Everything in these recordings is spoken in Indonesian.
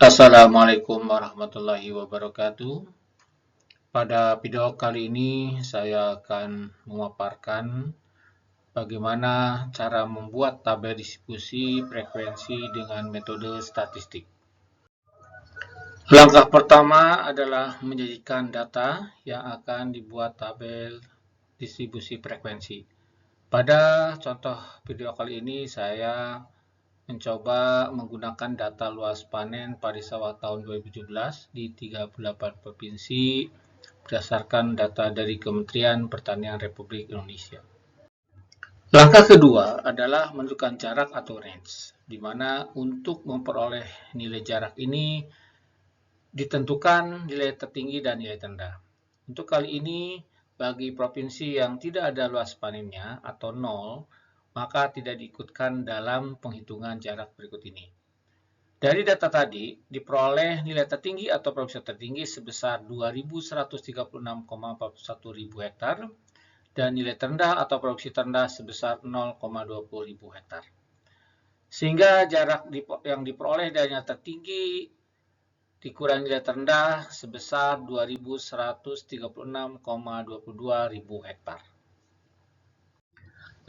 Assalamualaikum warahmatullahi wabarakatuh. Pada video kali ini saya akan memaparkan bagaimana cara membuat tabel distribusi frekuensi dengan metode statistik. Langkah pertama adalah menjadikan data yang akan dibuat tabel distribusi frekuensi. Pada contoh video kali ini saya mencoba menggunakan data luas panen padi sawah tahun 2017 di 38 provinsi berdasarkan data dari Kementerian Pertanian Republik Indonesia. Langkah kedua adalah menentukan jarak atau range, di mana untuk memperoleh nilai jarak ini ditentukan nilai tertinggi dan nilai terendah. Untuk kali ini, bagi provinsi yang tidak ada luas panennya atau 0, maka tidak diikutkan dalam penghitungan jarak berikut ini. Dari data tadi, diperoleh nilai tertinggi atau provinsi tertinggi sebesar 2.136,41 ribu hektar dan nilai terendah atau provinsi terendah sebesar 0,20 ribu hektar. Sehingga jarak yang diperoleh dari nilai tertinggi dikurangi nilai terendah sebesar 2.136,22 ribu hektar.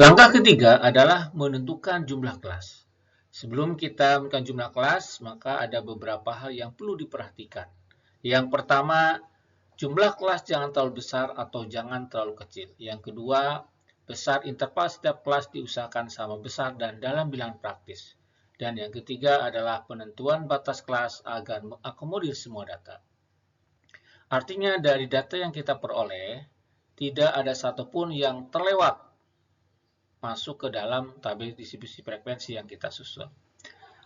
Langkah ketiga adalah menentukan jumlah kelas. Sebelum kita menentukan jumlah kelas, maka ada beberapa hal yang perlu diperhatikan. Yang pertama, jumlah kelas jangan terlalu besar atau jangan terlalu kecil. Yang kedua, besar interval setiap kelas diusahakan sama besar dan dalam bilangan praktis. Dan yang ketiga adalah penentuan batas kelas agar mengakomodir semua data. Artinya dari data yang kita peroleh, tidak ada satupun yang terlewat masuk ke dalam tabel distribusi frekuensi yang kita susun.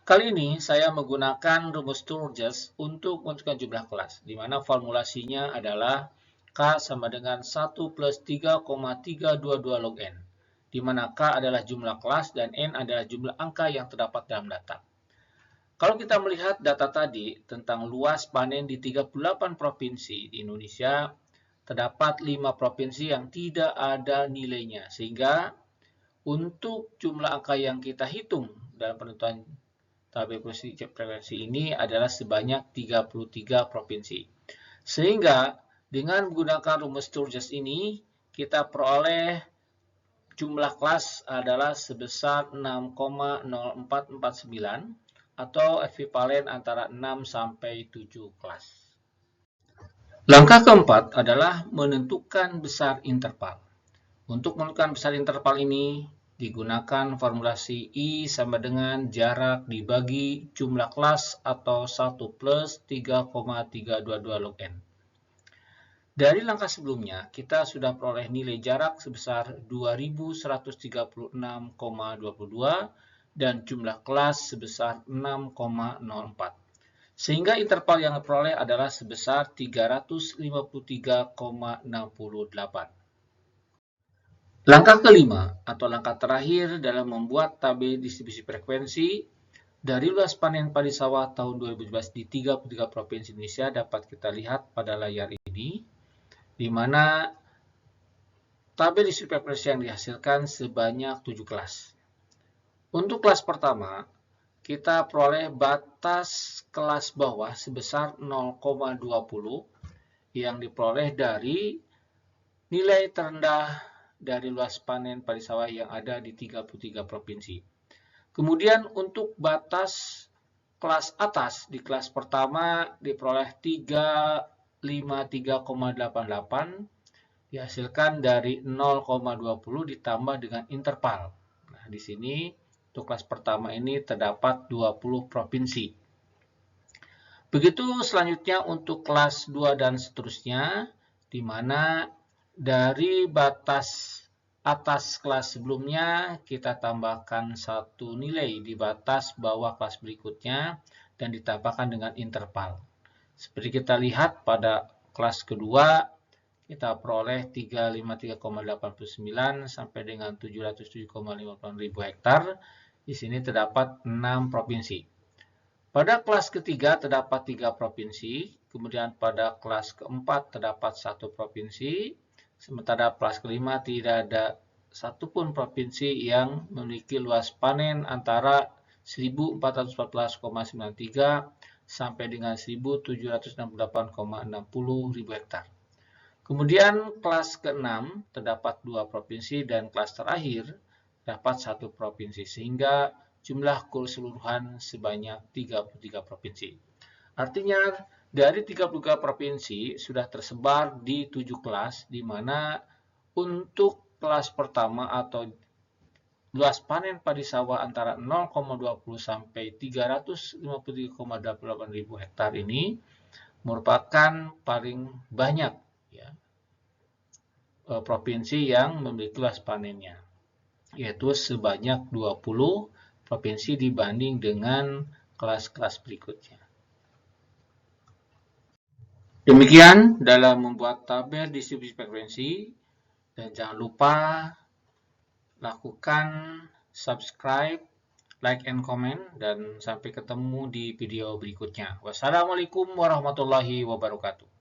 Kali ini saya menggunakan rumus Sturges untuk menentukan jumlah kelas, di mana formulasinya adalah K sama dengan 1 plus 3,322 log N, di mana K adalah jumlah kelas dan N adalah jumlah angka yang terdapat dalam data. Kalau kita melihat data tadi tentang luas panen di 38 provinsi di Indonesia, terdapat 5 provinsi yang tidak ada nilainya, sehingga untuk jumlah angka yang kita hitung dalam penentuan tabel frekuensi ini adalah sebanyak 33 provinsi. Sehingga dengan menggunakan rumus Sturges ini, kita peroleh jumlah kelas adalah sebesar 6,0449 atau ekuivalen antara 6 sampai 7 kelas. Langkah keempat adalah menentukan besar interval. Untuk menentukan besar interval ini, digunakan formulasi I sama dengan jarak dibagi jumlah kelas atau 1 plus 3,322 log N. Dari langkah sebelumnya, kita sudah peroleh nilai jarak sebesar 2.136,22 dan jumlah kelas sebesar 6,04. Sehingga interval yang diperoleh adalah sebesar 353,68. Langkah kelima atau langkah terakhir dalam membuat tabel distribusi frekuensi dari luas panen padi sawah tahun 2017 di 33 provinsi Indonesia dapat kita lihat pada layar ini, di mana tabel distribusi frekuensi yang dihasilkan sebanyak 7 kelas. Untuk kelas pertama, kita peroleh batas kelas bawah sebesar 0,20 yang diperoleh dari nilai terendah dari luas panen padi sawah yang ada di 33 provinsi. Kemudian untuk batas kelas atas di kelas pertama diperoleh 353,88 dihasilkan dari 0,20 ditambah dengan interval. Nah, di sini untuk kelas pertama ini terdapat 20 provinsi. Begitu selanjutnya untuk kelas 2 dan seterusnya, di mana dari batas atas kelas sebelumnya kita tambahkan satu nilai di batas bawah kelas berikutnya dan ditambahkan dengan interval. Seperti kita lihat pada kelas kedua, kita peroleh 353,89 sampai dengan 707,58 ribu hektar. Di sini terdapat 6 provinsi. Pada kelas ketiga terdapat 3 provinsi, kemudian pada kelas keempat terdapat 1 provinsi, sementara kelas kelima tidak ada satupun provinsi yang memiliki luas panen antara 1414,93 sampai dengan 1.768,60.000 hektar. Kemudian kelas ke-6 terdapat 2 provinsi dan kelas terakhir dapat 1 provinsi, sehingga jumlah keseluruhan sebanyak 33 provinsi. Artinya dari 33 provinsi sudah tersebar di 7 kelas, di mana untuk kelas pertama atau luas panen padi sawah antara 0,20 sampai 353,88 ribu hektar ini merupakan paling banyak ya, provinsi yang memiliki luas panennya, yaitu sebanyak 20 provinsi dibanding dengan kelas-kelas berikutnya. Demikian dalam membuat tabel distribusi frekuensi, dan jangan lupa lakukan subscribe, like, and comment, dan sampai ketemu di video berikutnya. Wassalamualaikum warahmatullahi wabarakatuh.